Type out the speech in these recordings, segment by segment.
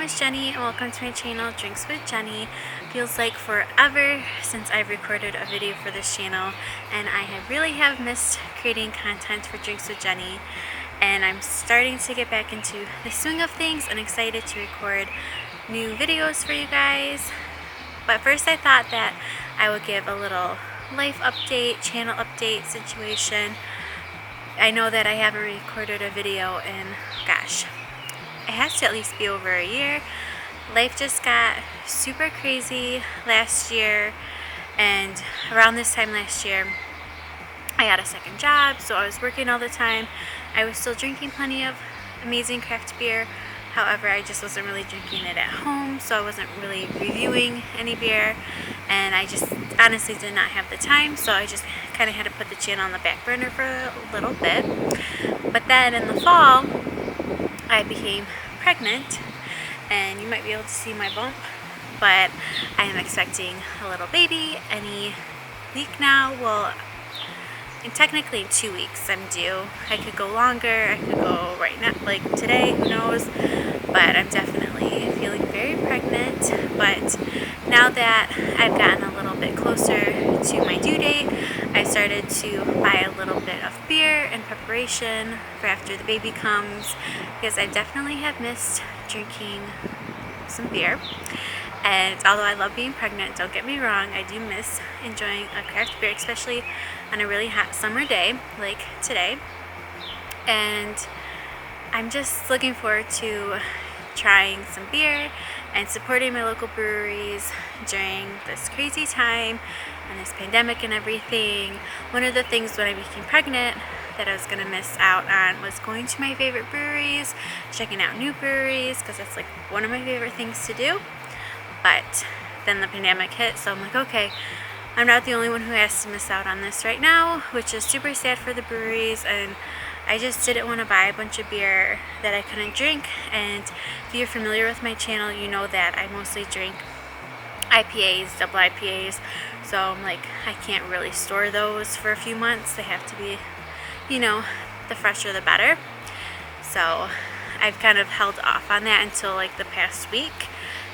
is Jenny and welcome to my channel, Drinks with Jenny. Feels like forever since I've recorded a video for this channel, and I really have missed creating content for Drinks with Jenny, and I'm starting to get back into the swing of things and excited to record new videos for you guys. But first I thought that I would give a little life update, channel update situation. I know that I haven't recorded a video in, gosh, it has to at least be over a year. Life just got super crazy last year, and around this time last year I got a second job, so I was working all the time. I was still drinking plenty of amazing craft beer. However, I just wasn't really drinking it at home, so I wasn't really reviewing any beer, and I just honestly did not have the time, so I just kind of had to put the channel on the back burner for a little bit. But then in the fall I became pregnant, and you might be able to see my bump, but I am expecting a little baby any week now. Well, and technically in 2 weeks I'm due. I could go longer, I could go right now, like today, who knows, but I'm definitely feeling very pregnant. But now that I've gotten a little bit closer to my due date, I started to buy a little bit of beer in preparation for after the baby comes, because I definitely have missed drinking some beer. And although I love being pregnant, don't get me wrong, I do miss enjoying a craft beer, especially on a really hot summer day like today. And I'm just looking forward to trying some beer and supporting my local breweries during this crazy time and this pandemic and everything. One of the things when I became pregnant that I was going to miss out on was going to my favorite breweries, checking out new breweries, because that's like one of my favorite things to do. But then the pandemic hit, so I'm like, okay, I'm not the only one who has to miss out on this right now, which is super sad for the breweries. And I just didn't want to buy a bunch of beer that I couldn't drink. And if you're familiar with my channel, you know that I mostly drink IPAs, double IPAs. So I'm like, I can't really store those for a few months. They have to be, you know, the fresher the better. So I've kind of held off on that until like the past week,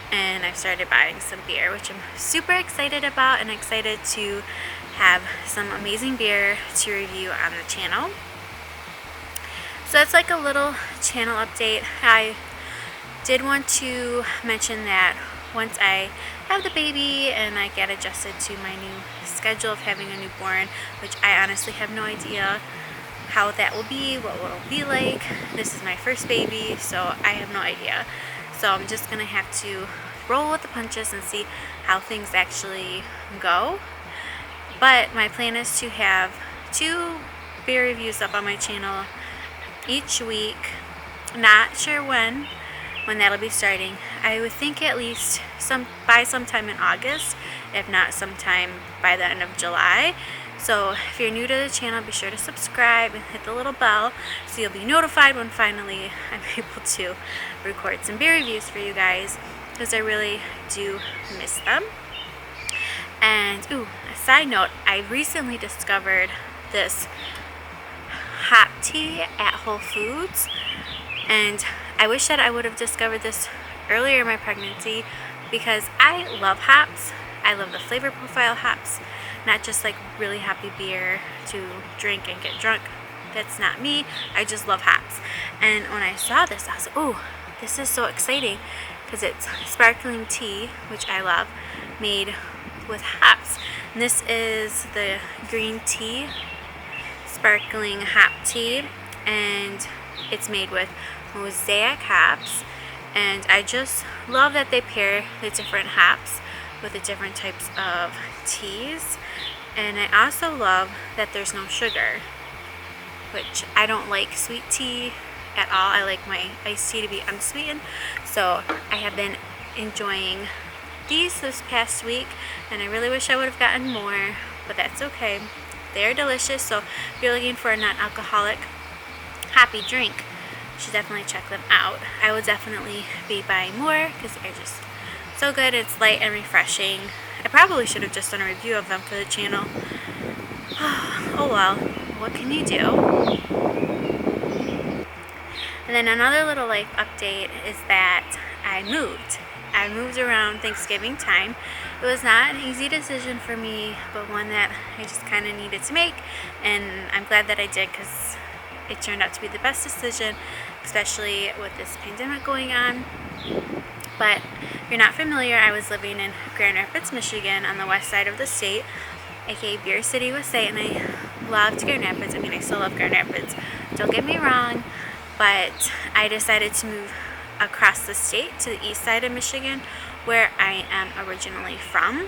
and I've started buying some beer, which I'm super excited about, and excited to have some amazing beer to review on the channel. So that's like a little channel update. I did want to mention that once I have the baby and I get adjusted to my new schedule of having a newborn, which I honestly have no idea how that will be, what it will be like. This is my first baby, so I have no idea. So I'm just gonna have to roll with the punches and see how things actually go. But my plan is to have 2 beer reviews up on my channel each week. Not sure when that'll be starting. I would think at least by sometime in August, if not sometime by the end of July. So if you're new to the channel, be sure to subscribe and hit the little bell so you'll be notified when finally I'm able to record some beer reviews for you guys, because I really do miss them. And ooh, a side note, I recently discovered this hop tea at Whole Foods, and I wish that I would have discovered this earlier in my pregnancy, because I love hops. I love the flavor profile hops, not just like really hoppy beer to drink and get drunk. That's not me. I just love hops. And when I saw this, I was like, oh, this is so exciting, because it's sparkling tea, which I love, made with hops. And this is the green tea sparkling hop tea, and it's made with mosaic hops. And I just love that they pair the different hops with the different types of teas. And I also love that there's no sugar, which I don't like sweet tea at all. I like my iced tea to be unsweetened. So I have been enjoying these this past week, and I really wish I would have gotten more, but that's okay. They're delicious. So if you're looking for a non-alcoholic hoppy drink, you should definitely check them out. I will definitely be buying more because they're just so good. It's light and refreshing. I probably should have just done a review of them for the channel. Oh well, what can you do? And then another little life update is that I moved. I moved around Thanksgiving time. It was not an easy decision for me, but one that I just kind of needed to make, and I'm glad that I did because it turned out to be the best decision, especially with this pandemic going on. But if you're not familiar, I was living in Grand Rapids, Michigan, on the west side of the state, aka Beer City, USA, and I loved Grand Rapids. I mean, I still love Grand Rapids, don't get me wrong, but I decided to move across the state to the east side of Michigan, where I am originally from.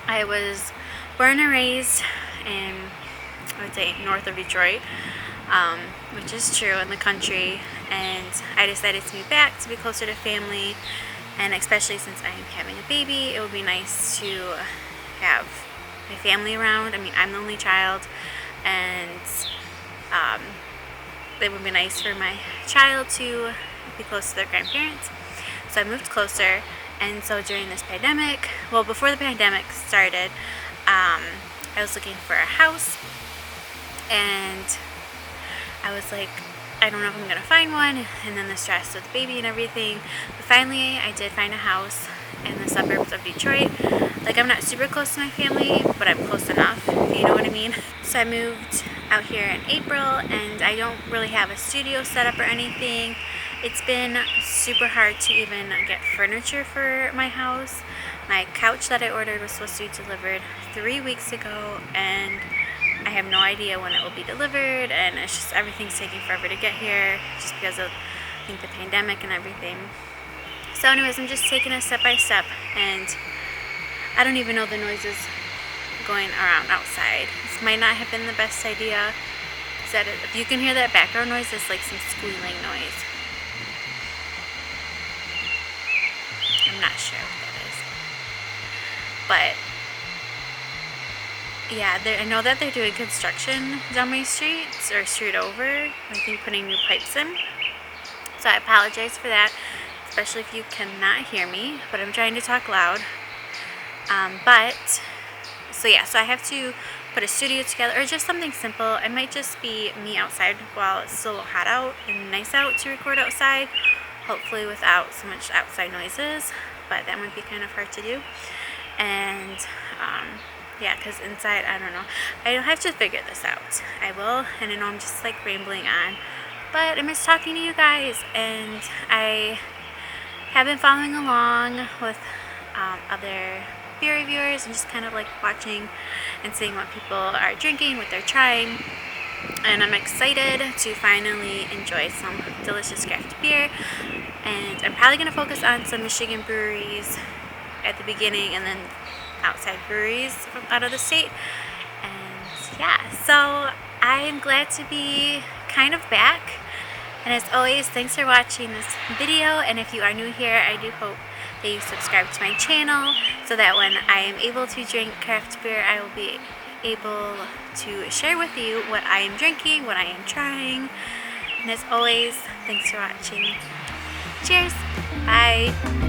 I was born and raised in, I would say, north of Detroit, which is true, in the country, and I decided to move back to be closer to family, and especially since I am having a baby, it would be nice to have my family around. I mean, I'm the only child, and it would be nice for my child to be close to their grandparents. So I moved closer, and so during this pandemic, well, before the pandemic started, I was looking for a house, and I was like, I don't know if I'm gonna find one, and then the stress with the baby and everything. But finally, I did find a house in the suburbs of Detroit. Like, I'm not super close to my family, but I'm close enough, if you know what I mean. So I moved out here in April, and I don't really have a studio set up or anything. It's been super hard to even get furniture for my house. My couch that I ordered was supposed to be delivered 3 weeks ago, and I have no idea when it will be delivered, and it's just, everything's taking forever to get here just because of, I think, the pandemic and everything. So anyways, I'm just taking it step by step, and I don't even know the noises going around outside. This might not have been the best idea. If you can hear that background noise, it's like some squealing noise. I'm not sure what that is. But yeah, I know that they're doing construction down my street, or street over. I think putting new pipes in. So I apologize for that, especially if you cannot hear me, but I'm trying to talk loud. So I have to put a studio together, or just something simple. It might just be me outside while it's still hot out and nice out to record outside, hopefully without so much outside noises, but that might be kind of hard to do. And yeah, because inside, I don't know. I'll have to figure this out. I will, and I know I'm just like rambling on, but I miss talking to you guys, and I have been following along with other beer reviewers and just kind of like watching and seeing what people are drinking, what they're trying, and I'm excited to finally enjoy some delicious craft beer. And I'm probably going to focus on some Michigan breweries at the beginning, and then outside breweries from out of the state. And yeah, so I am glad to be kind of back. And as always, thanks for watching this video, and if you are new here, I do hope that you subscribe to my channel so that when I am able to drink craft beer, I will be able to share with you what I am drinking, what I am trying. And as always, thanks for watching. Cheers! Bye!